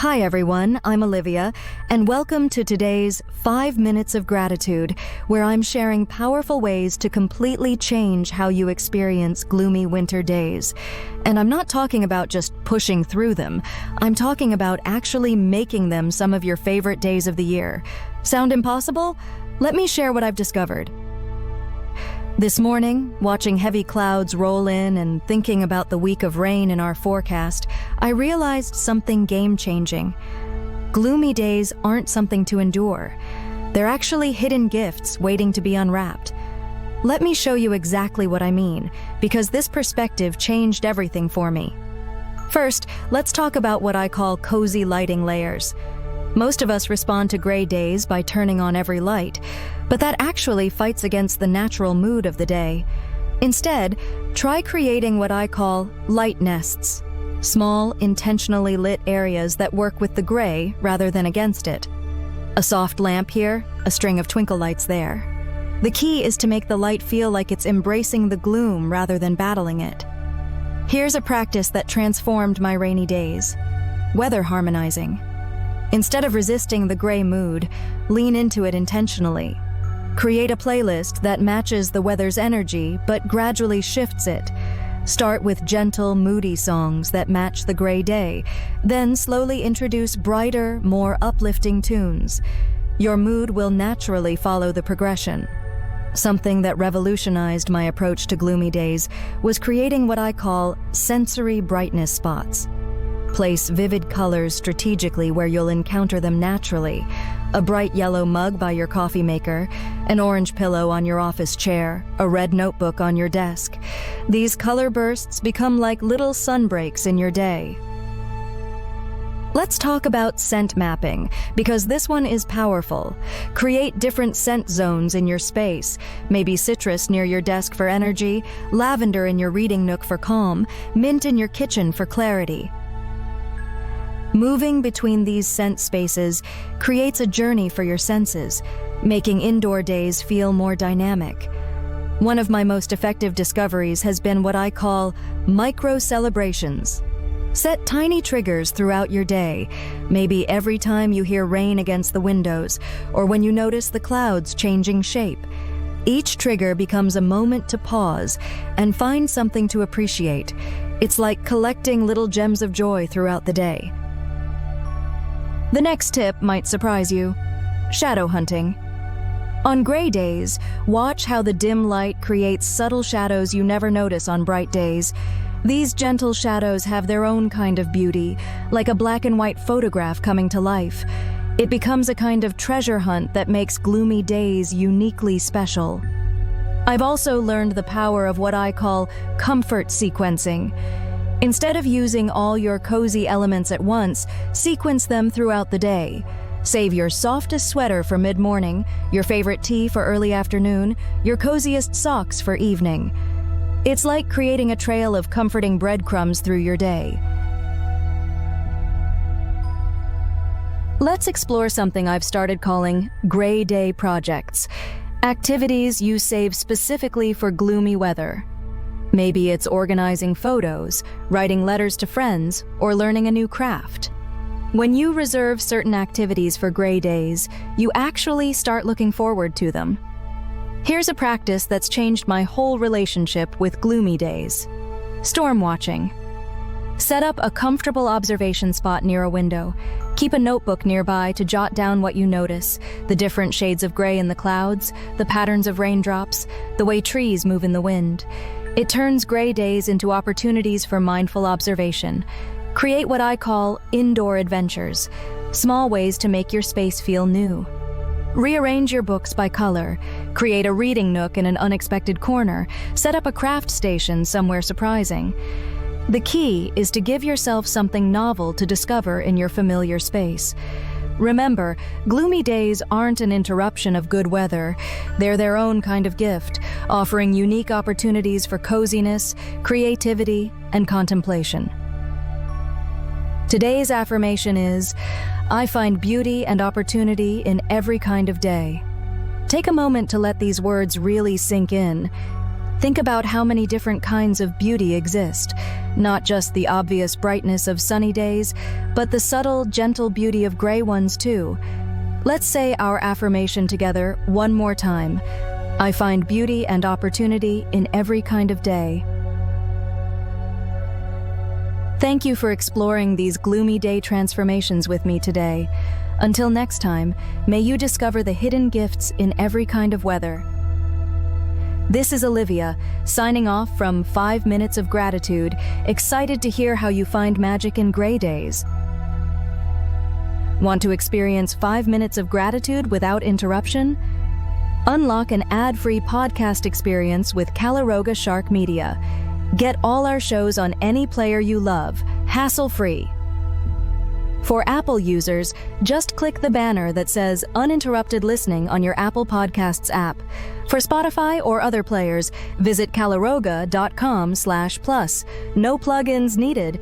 Hi everyone, I'm Olivia, and welcome to today's 5 Minutes of Gratitude, where I'm sharing powerful ways to completely change how you experience gloomy winter days. And I'm not talking about just pushing through them, I'm talking about actually making them some of your favorite days of the year. Sound impossible? Let me share what I've discovered. This morning, watching heavy clouds roll in and thinking about the week of rain in our forecast, I realized something game-changing. Gloomy days aren't something to endure. They're actually hidden gifts waiting to be unwrapped. Let me show you exactly what I mean, because this perspective changed everything for me. First, let's talk about what I call cozy lighting layers. Most of us respond to gray days by turning on every light, but that actually fights against the natural mood of the day. Instead, try creating what I call light nests, small, intentionally lit areas that work with the gray rather than against it. A soft lamp here, a string of twinkle lights there. The key is to make the light feel like it's embracing the gloom rather than battling it. Here's a practice that transformed my rainy days: weather harmonizing. Instead of resisting the gray mood, lean into it intentionally. Create a playlist that matches the weather's energy but gradually shifts it. Start with gentle, moody songs that match the gray day, then slowly introduce brighter, more uplifting tunes. Your mood will naturally follow the progression. Something that revolutionized my approach to gloomy days was creating what I call sensory brightness spots. Place vivid colors strategically where you'll encounter them naturally. A bright yellow mug by your coffee maker, an orange pillow on your office chair, a red notebook on your desk. These color bursts become like little sunbreaks in your day. Let's talk about scent mapping, because this one is powerful. Create different scent zones in your space. Maybe citrus near your desk for energy, lavender in your reading nook for calm, mint in your kitchen for clarity. Moving between these scent spaces creates a journey for your senses, making indoor days feel more dynamic. One of my most effective discoveries has been what I call micro-celebrations. Set tiny triggers throughout your day, maybe every time you hear rain against the windows, or when you notice the clouds changing shape. Each trigger becomes a moment to pause and find something to appreciate. It's like collecting little gems of joy throughout the day. The next tip might surprise you: shadow hunting. On gray days, watch how the dim light creates subtle shadows you never notice on bright days. These gentle shadows have their own kind of beauty, like a black and white photograph coming to life. It becomes a kind of treasure hunt that makes gloomy days uniquely special. I've also learned the power of what I call comfort sequencing. Instead of using all your cozy elements at once, sequence them throughout the day. Save your softest sweater for mid-morning, your favorite tea for early afternoon, your coziest socks for evening. It's like creating a trail of comforting breadcrumbs through your day. Let's explore something I've started calling gray day projects, activities you save specifically for gloomy weather. Maybe it's organizing photos, writing letters to friends, or learning a new craft. When you reserve certain activities for gray days, you actually start looking forward to them. Here's a practice that's changed my whole relationship with gloomy days: storm watching. Set up a comfortable observation spot near a window. Keep a notebook nearby to jot down what you notice: the different shades of gray in the clouds, the patterns of raindrops, the way trees move in the wind. It turns gray days into opportunities for mindful observation. Create what I call indoor adventures, small ways to make your space feel new. Rearrange your books by color. Create a reading nook in an unexpected corner. Set up a craft station somewhere surprising. The key is to give yourself something novel to discover in your familiar space. Remember, gloomy days aren't an interruption of good weather. They're their own kind of gift, offering unique opportunities for coziness, creativity, and contemplation. Today's affirmation is: I find beauty and opportunity in every kind of day. Take a moment to let these words really sink in. Think about how many different kinds of beauty exist. Not just the obvious brightness of sunny days, but the subtle, gentle beauty of gray ones too. Let's say our affirmation together one more time. I find beauty and opportunity in every kind of day. Thank you for exploring these gloomy day transformations with me today. Until next time, may you discover the hidden gifts in every kind of weather. This is Olivia, signing off from 5 Minutes of Gratitude, excited to hear how you find magic in gray days. Want to experience 5 minutes of gratitude without interruption? Unlock an ad-free podcast experience with Calaroga Shark Media. Get all our shows on any player you love, hassle-free. For Apple users, just click the banner that says Uninterrupted Listening on your Apple Podcasts app. For Spotify or other players, visit calaroga.com/plus. No plugins needed.